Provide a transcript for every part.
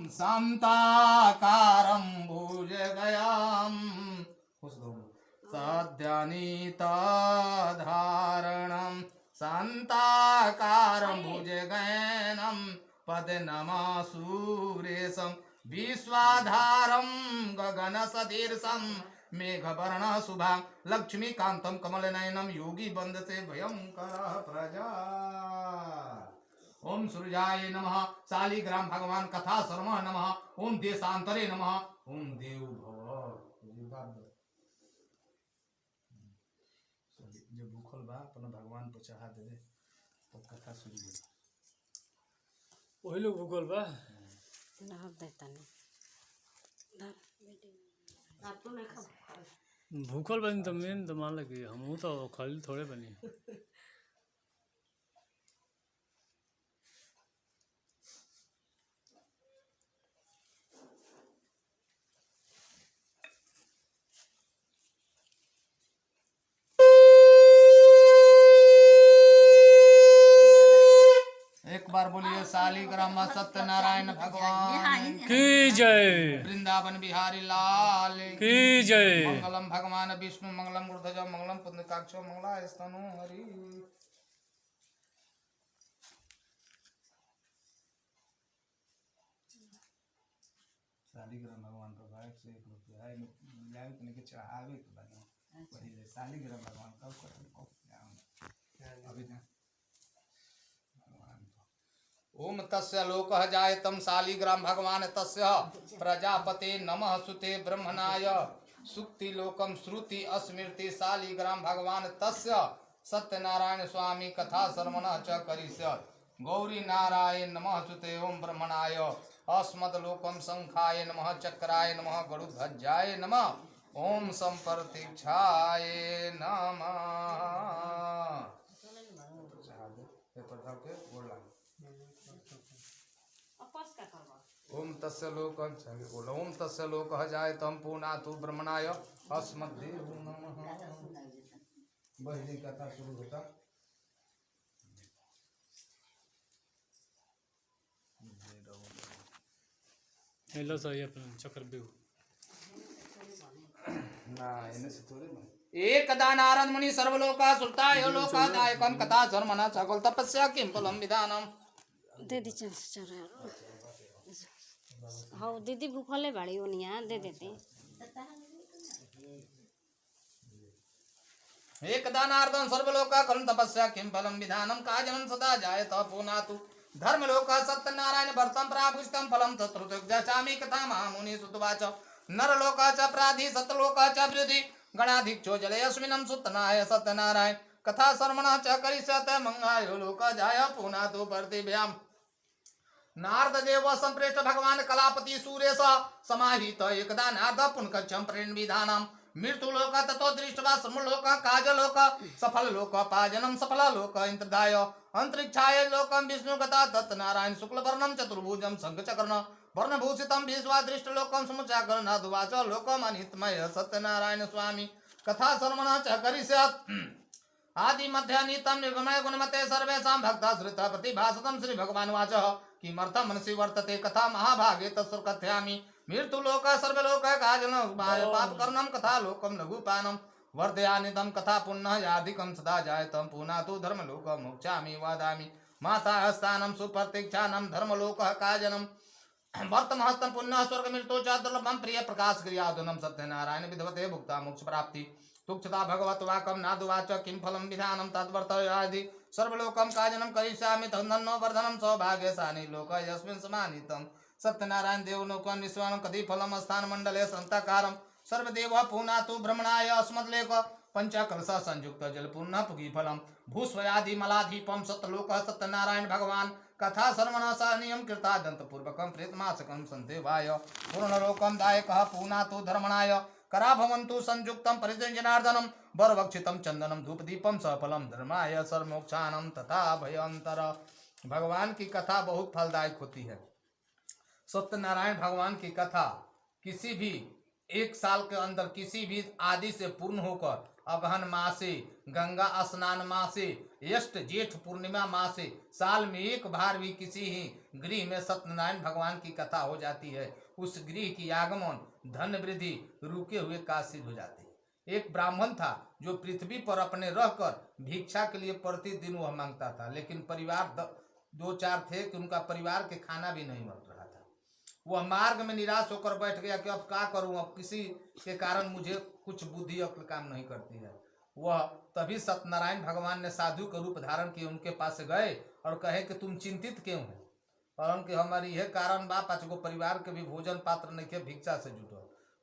शान्ताकारं भुजगयां सद्यानीतधारणं शान्ताकारं भुजगैनं पद्मनाभसुरेशं विश्वाधारं गगनसदृशं मेघवर्णशुभां लक्ष्मीकान्तं कमलनयनं योगी वन्दते भयंकरः प्रजा। ओम सूर्याय नमः, शालिग्राम भगवान कथा शर्मा नमः, ओम देशांतरे नमः, ओम देव भव। जो भूखल बा अपना भगवान पर चढ़ा दे तो कथा शुरू हो। वही लोग भूगोल बा भूखल बनी तो मेन तो मान लगी हम तो खाली थोड़े बनी। एक बार बोलिए शालिग्राम सत्यनारायण भगवान की जय, वृंदावन बिहारी लाल की जय। मंगलम भगवान विष्णु मंगलम ऊर्ध्वज मंगलम पुण्यकाक्षो मंगला स्तनु हरि। शालिग्राम भगवान पर 101 रुपया है लाइव करने के चढ़ावे के बने पहले शालिग्राम भगवान कब करन को अभी ना ओम तस्य लोकः जायतं शालिग्राम भगवान तस्य प्रजापते नमः सुते ब्रह्मणाय सुक्ति लोकम श्रुति स्मृति शालिग्राम भगवान तस्य सत्यनारायण स्वामी कथा शर्मणः च करिष्यत् गौरी नारायण नमः सुते ओम ब्रह्मणाय अस्मद्लोकम शंखाय नमः चक्राय नमः गरुध्वजाय नमः ओम संप्रतीक्षाय नमः। ओम तस्य लोकं ओम तस्य लोकः जायतं पुनातु ब्रह्मणाय अस्मद्देव नमः। बहली कथा शुरू होता। हेलो सही अपन चक्रव्यूह ना इनसे से थोड़े एकदा नारद मुनि सर्वलोका सुल्ताय लोकादायकं कथा शर्मणा सकल तपस्या किं फलं विधानम। दे दी चरा हाँ दीदी भूखले बाड़ी ओनिया दे देते। एकदा नारदं सर्वलोका खलु तपस्या किं फलं विधानं काजनं सदा जायत पुनातु धर्मलोक सत्यनारायण वर्तं प्रापुष्टं फलं तत्रुतजामि कथा महामुनि सुतवाच नरलोक च प्राधि सतलोक च वृद्धि गणाधिक्षो जले अस्मिनं सुतनाय सत्यनारायण कथा शर्मणः च करिष्यते मंगायो लोक जाय पुनातु प्रतिभ्याम्। नारद देव संप्रेष्ट भगवान कलापति सुरेश समाहित एकदा नारद पुनकच्छं प्रेण विधानम् मृत्युलोक ततो दृष्ट्वा समलोक काजलोक सफल लोक पाजनं सफल लोक इंद्रदाय अंतरिक्षाय लोकं विष्णुगता तत्नारायण शुक्लवर्णं चतुर्भुजं शंखचक्रण वर्णभूषितं विश्वादृष्टलोकं समुच्चाकरणाद्वाच लोकमनितमय सत्यनारायण स्वामी कथा शर्मणः च करिष्यत् आदि मध्यानितं निर्गमय गुणमते सर्वेषां भक्ता श्रुता प्रतिभासतं श्री भगवान वाचः किमर्थं मनसि वर्तते कथा महाभागे तत्सु कथयामि मृत्युलोक सर्वलोक काजनं पापकर्णं कथा लोकं लघुपानं वर्धयानिदं कथा पुण्यः याधिकं सदा जायतं पुनातु धर्मलोकं मोक्षामि वदामि माता स्थानं सुप्रतीक्षानं धर्मलोकः काजनं वर्तमहस्तं पुण्यः स्वर्गमृतो च दुर्लभं प्रिय प्रकाश क्रियाधुनं सत्यनारायण विधवते भुक्ता मोक्ष प्राप्ति तुक्षता भगवत वाकं नादुवाच किं फलं विधानं तद्वर्तयादि सर्वलोकं काजनं करिष्यामि तन्नो वर्धनं सौभाग्यशानि लोक यस्मिन् समानितं सत्यनारायण देवलोकं विश्वानं कति फलं स्थानमण्डले संताकारं सर्वदेव पुनातु ब्रह्मणाय अस्मद्लेक पंचकलश संयुक्त जल पुण्य पुगी फलं भूस्वयादि मलाधीपं सतलोक सत्यनारायण भगवान कथा शर्मणः सनियम कृतादंत पूर्वकं प्रेतमासकं संदेवाय पूर्णलोकं दायकः पुनातु धर्मणाय करा भवन्तु संयुक्तं परिजनार्दनं वरवक्षितं चंदनम धूपदीपम सफलम धर्माय सर्वमोक्षानम तथा भयंतर। भगवान की कथा बहुत फलदायक होती है। सत्यनारायण भगवान की कथा किसी भी एक साल के अंदर किसी भी आदि से पूर्ण होकर अगहन मासे, गंगा स्नान मासे, यष्ट जेठ पूर्णिमा मासे, साल में एक बार भी किसी ही गृह में सत्यनारायण भगवान की कथा हो जाती है, उस गृह की आगमन, धन वृद्धि, रुके हुए काज सिद्ध हो जाते हैं। एक ब्राह्मण था जो पृथ्वी पर अपने रहकर भिक्षा के लिए प्रतिदिन वह मांगता था, लेकिन परिवार दो चार थे कि उनका परिवार के खाना भी नहीं मिल रहा था। वह मार्ग में निराश होकर बैठ गया कि अब क्या करूं, अब किसी के कारण मुझे कुछ बुद्धि अक्ल काम नहीं करती है। वह तभी सत्यनारायण भगवान ने साधु का रूप धारण किए उनके पास गए और कहे कि तुम चिंतित क्यों हो? कहलन कि हमारी यह कारण बा, 5 गो परिवार के भी भोजन पात्र नहीं के, भिक्षा से जुटो।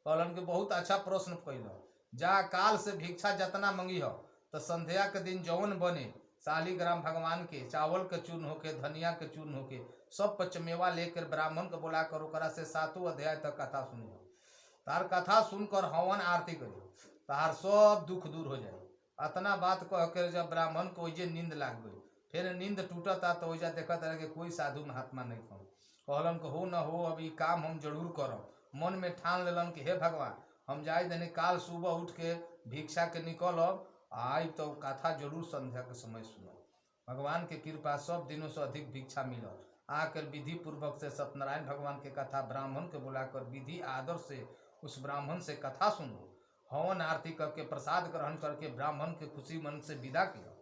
कहलन कि बहुत अच्छा प्रश्न कैल, जा काल से भिक्षा जतना मंगी हो तो संध्या के दिन जौन बने शालीग्राम भगवान के चावल के चूर्ण होके, धनिया के चूर्ण होके, सब पचमेवा लेकर ब्राह्मण को बुला कर ओकरा से 7वां अध्याय तक कथा सुनी। तार कथा सुनकर हवन आरती करियो, तार सब दुख दूर हो जाए। अतना बात कह कर जब ब्राह्मण को ओइजे नींद लाग गई, फिर नींद टूटता तो ओइजा देखा तरह के कोई साधु महात्मा नहीं था। कहलन को हो न हो, अब ये काम हम जरूर करब। मन में ठान लेलन कि हे भगवान, हम जाए देने काल सुबह उठ के भिक्षा के निकलब, आई तो कथा जरूर संध्या के समय सुनो। भगवान के कृपा सब दिनों से अधिक भिक्षा मिलल। आकर विधि पूर्वक से सत्यनारायण भगवान के कथा ब्राह्मण के बुलाकर विधि आदर से उस ब्राह्मण से कथा सुनो। हवन आरती करके प्रसाद ग्रहण करके ब्राह्मण के खुशी मन से विदा किया।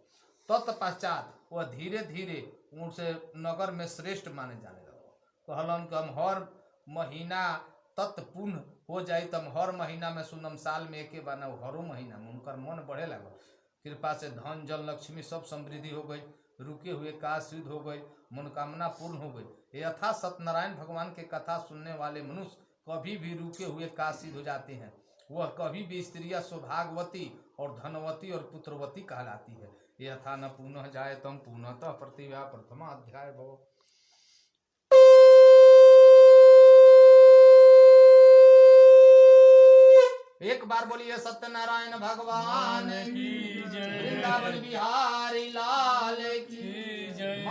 तत्पश्चात वह धीरे धीरे उनसे नगर में श्रेष्ठ माने जाने लगा। कहलन कि हम हर महीना तत्पुण्य हो जाए तो हम हर महीना में सुनम, साल में एके बार हरो महीना में। उनकर मन बढ़े लगल। कृपा से धन जल लक्ष्मी सब समृद्धि हो गई, रुके हुए काज सिद्ध हो गई, मनोकामना पूर्ण हो गई। यथा सत्यनारायण भगवान के कथा सुनने वाले मनुष्य कभी भी रुके हुए काज सिद्ध हो जाते हैं। वह कभी भी स्त्रियां सौभाग्यवती और धनवती और पुत्रवती कहलाती है। यथा न पुनः जाए तम पुनः प्रतिभा प्रथमा अध्याय भव। एक बार बोलिए सत्यनारायण भगवान की जय, वृंदावन बिहारी लाल की जय।